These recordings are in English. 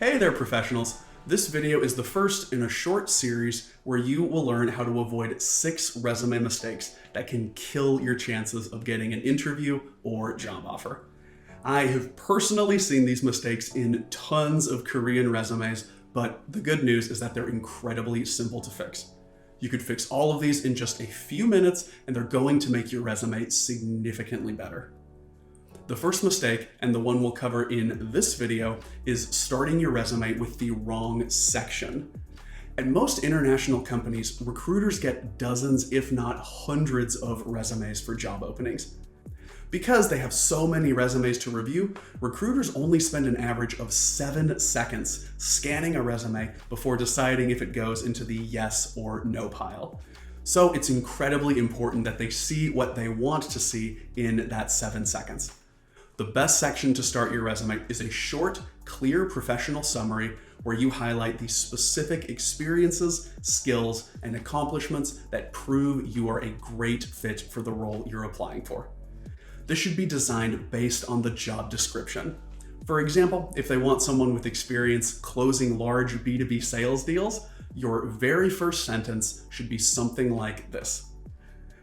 Hey there, professionals. This video is the first in a short series where you will learn how to avoid 6 resume mistakes that can kill your chances of getting an interview or job offer. I have personally seen these mistakes in tons of Korean resumes, but the good news is that they're incredibly simple to fix. You could fix all of these in just a few minutes, and they're going to make your resume significantly better. The first mistake, and the one we'll cover in this video, is starting your resume with the wrong section. At most international companies, recruiters get dozens, if not hundreds of resumes for job openings. Because they have so many resumes to review, recruiters only spend an average of 7 seconds scanning a resume before deciding if it goes into the yes or no pile. So it's incredibly important that they see what they want to see in that 7 seconds. The best section to start your resume is a short, clear professional summary where you highlight the specific experiences, skills, and accomplishments that prove you are a great fit for the role you're applying for. This should be designed based on the job description. For example, if they want someone with experience closing large B2B sales deals, your very first sentence should be something like this.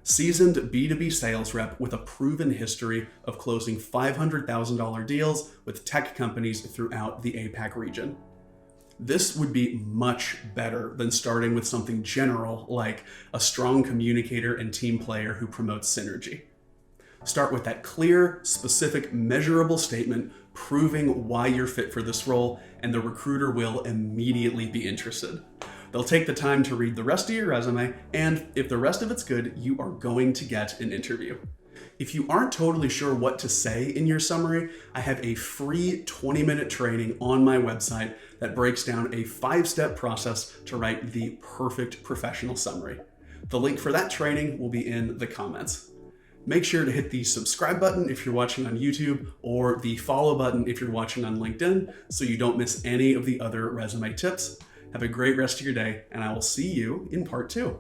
Seasoned B2B sales rep with a proven history of closing $500,000 deals with tech companies throughout the APAC region. This would be much better than starting with something general like a strong communicator and team player who promotes synergy. Start with that clear, specific, measurable statement proving why you're fit for this role, and the recruiter will immediately be interested. They'll take the time to read the rest of your resume, and if the rest of it's good, you are going to get an interview. If you aren't totally sure what to say in your summary, I have a free 20-minute training on my website that breaks down a 5-step process to write the perfect professional summary. The link for that training will be in the comments. Make sure to hit the subscribe button if you're watching on YouTube, or the follow button if you're watching on LinkedIn, so you don't miss any of the other resume tips. Have a great rest of your day, and I will see you in part 2.